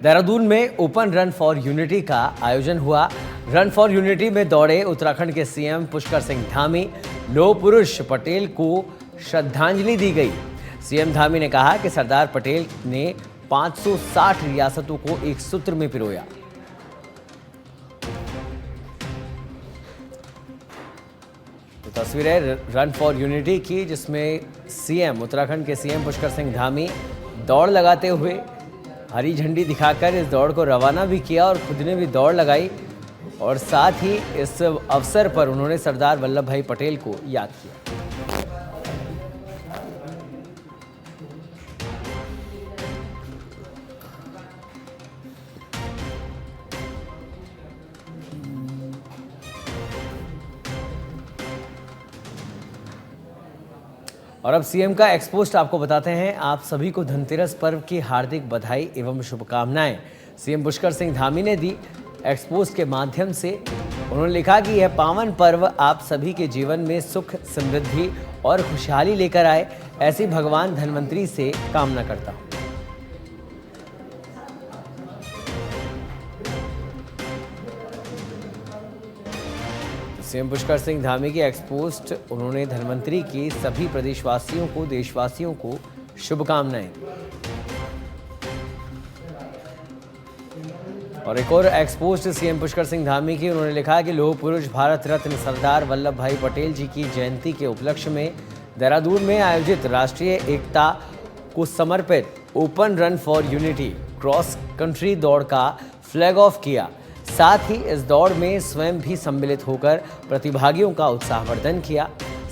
देहरादून में open run for unity का आयोजन हुआ। रन फॉर यूनिटी में दौड़े उत्तराखंड के सीएम पुष्कर सिंह धामी। लौह पुरुष पटेल को श्रद्धांजलि दी गई। सीएम धामी ने कहा कि सरदार पटेल ने 560 रियासतों को एक सूत्र में पिरोया। तो तस्वीरें रन फॉर यूनिटी की, जिसमें उत्तराखंड के सीएम पुष्कर सिंह धामी दौड़ लगाते हुए हरी झंडी दिखाकर इस दौड़ को रवाना भी किया और खुद ने भी दौड़ लगाई और साथ ही इस अवसर पर उन्होंने सरदार वल्लभ भाई पटेल को याद किया। और अब सीएम का एक्सपोस्ट आपको बताते हैं। आप सभी को धनतेरस पर्व की हार्दिक बधाई एवं शुभकामनाएं सीएम पुष्कर सिंह धामी ने दी। एक्सपोस्ट के माध्यम से उन्होंने लिखा कि यह पावन पर्व आप सभी के जीवन में सुख, समृद्धि और खुशहाली लेकर आए, ऐसी भगवान धन्वंतरी से कामना करता हूं। सीएम पुष्कर सिंह धामी की एक्सपोस्ट उन्होंने धन्वंतरी की सभी प्रदेशवासियों को, देशवासियों को शुभकामनाएं दी। और एक और एक्सपोस्ट सीएम पुष्कर सिंह धामी की, उन्होंने लिखा कि लौह पुरुष भारत रत्न सरदार वल्लभ भाई पटेल जी की जयंती के उपलक्ष्य में देहरादून में आयोजित राष्ट्रीय एकता को समर्पित open run for unity cross country दौड़ का फ्लैग ऑफ किया। साथ ही इस दौड़ में स्वयं भी सम्मिलित होकर प्रतिभागियों का उत्साहवर्धन किया।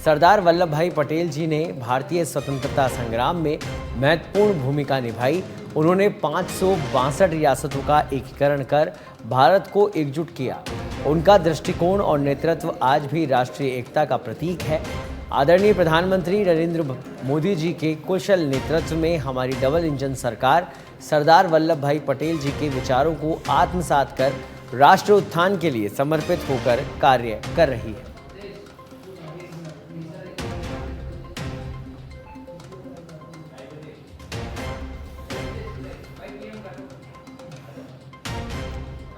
सरदार वल्लभ भाई पटेल जी ने भारतीय स्वतंत्रता संग्राम में महत्वपूर्ण भूमिका निभाई। उन्होंने 562 रियासतों का एकीकरण कर भारत को एकजुट किया। उनका दृष्टिकोण और नेतृत्व आज भी राष्ट्रीय एकता का प्रतीक है। आदरणीय प्रधानमंत्री नरेंद्र मोदी जी के कुशल नेतृत्व में हमारी डबल इंजन सरकार सरदार वल्लभ भाई पटेल जी के विचारों को आत्मसात कर राष्ट्र उत्थान के लिए समर्पित होकर कार्य कर रही है।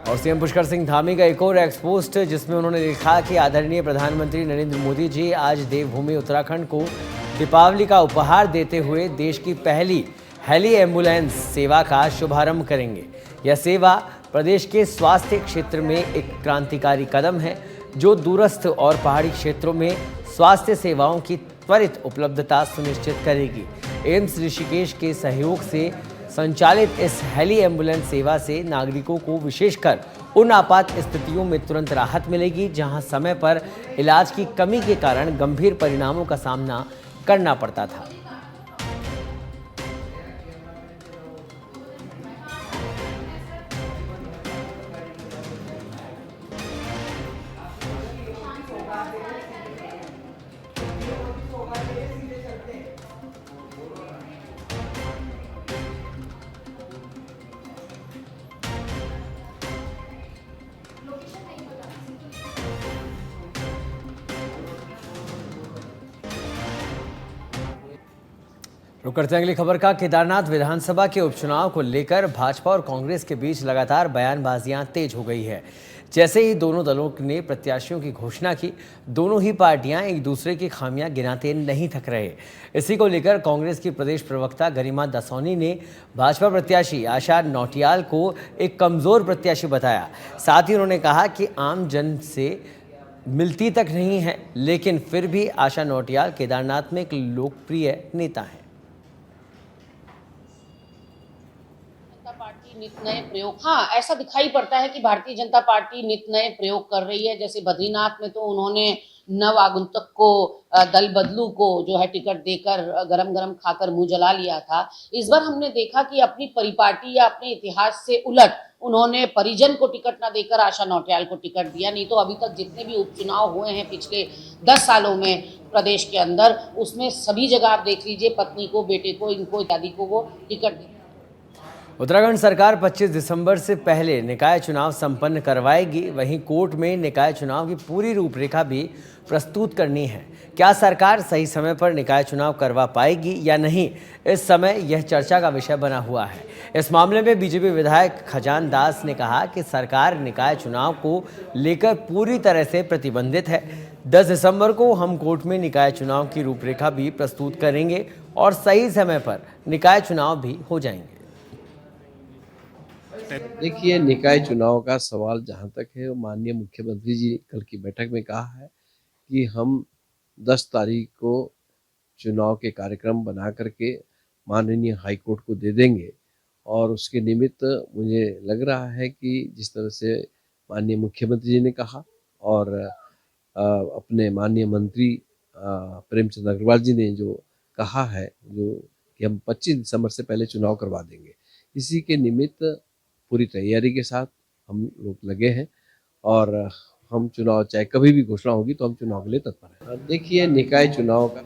और सीएम पुष्कर सिंह धामी का एक और एक्सपोस्ट, जिसमें उन्होंने लिखा कि आदरणीय प्रधानमंत्री नरेंद्र मोदी जी आज देवभूमि उत्तराखंड को दीपावली का उपहार देते हुए देश की पहली हेली एम्बुलेंस सेवा का शुभारंभ करेंगे। यह सेवा प्रदेश के स्वास्थ्य क्षेत्र में एक क्रांतिकारी कदम है, जो दूरस्थ और पहाड़ी क्षेत्रों में स्वास्थ्य सेवाओं की त्वरित उपलब्धता सुनिश्चित करेगी। एम्स ऋषिकेश के सहयोग से संचालित इस हेली एम्बुलेंस सेवा से नागरिकों को विशेषकर उन आपात स्थितियों में तुरंत राहत मिलेगी, जहां समय पर इलाज की कमी के कारण गंभीर परिणामों का सामना करना पड़ता था। रुक करते हैं अगली खबर का। केदारनाथ विधानसभा के उपचुनाव को लेकर भाजपा और कांग्रेस के बीच लगातार बयानबाजियां तेज हो गई है। जैसे ही दोनों दलों ने प्रत्याशियों की घोषणा की, दोनों ही पार्टियां एक दूसरे की खामियां गिनाते नहीं थक रहे। इसी को लेकर कांग्रेस की प्रदेश प्रवक्ता गरिमा दसौनी ने भाजपा प्रत्याशी आशा नौटियाल को एक कमजोर प्रत्याशी बताया। साथ ही उन्होंने कहा कि आम जन से मिलती तक नहीं है, लेकिन फिर भी आशा नौटियाल केदारनाथ में एक लोकप्रिय नेता है। नित नए प्रयोग, हाँ, ऐसा दिखाई पड़ता है कि भारतीय जनता पार्टी नित नए प्रयोग कर रही है। जैसे बद्रीनाथ में तो उन्होंने नव आगंतुक को, दल बदलू को जो है टिकट देकर गरम गरम खाकर मुंह जला लिया था। इस बार हमने देखा कि अपनी परिपाटी या अपने इतिहास से उलट उन्होंने परिजन को टिकट ना देकर आशा नौटियाल को टिकट दिया। नहीं तो अभी तक जितने भी उपचुनाव हुए हैं पिछले 10 सालों में प्रदेश के अंदर, उसमें सभी जगह आप देख लीजिए, पत्नी को, बेटे को, इनको इत्यादि को वो टिकट देते। उत्तराखंड सरकार 25 दिसंबर से पहले निकाय चुनाव संपन्न करवाएगी। वहीं कोर्ट में निकाय चुनाव की पूरी रूपरेखा भी प्रस्तुत करनी है। क्या सरकार सही समय पर निकाय चुनाव करवा पाएगी या नहीं, इस समय यह चर्चा का विषय बना हुआ है। इस मामले में बीजेपी विधायक खजान दास ने कहा कि सरकार निकाय चुनाव को लेकर पूरी तरह से प्रतिबंधित है। 10 दिसंबर को हम कोर्ट में निकाय चुनाव की रूपरेखा भी प्रस्तुत करेंगे और सही समय पर निकाय चुनाव भी हो जाएंगे। देखिए, निकाय चुनाव का सवाल जहाँ तक है, माननीय मुख्यमंत्री जी कल की बैठक में कहा है कि हम 10 तारीख को चुनाव के कार्यक्रम बना करके माननीय हाई कोर्ट को दे देंगे। और उसके निमित्त मुझे लग रहा है कि जिस तरह से माननीय मुख्यमंत्री जी ने कहा और अपने माननीय मंत्री प्रेमचंद अग्रवाल जी ने जो कहा है, जो कि हम 25 दिसंबर से पहले चुनाव करवा देंगे, इसी के निमित्त पूरी तैयारी के साथ हम लोग लगे हैं। और हम चुनाव चाहे कभी भी घोषणा होगी तो हम चुनाव के लिए तत्पर हैं। देखिए, निकाय चुनाव का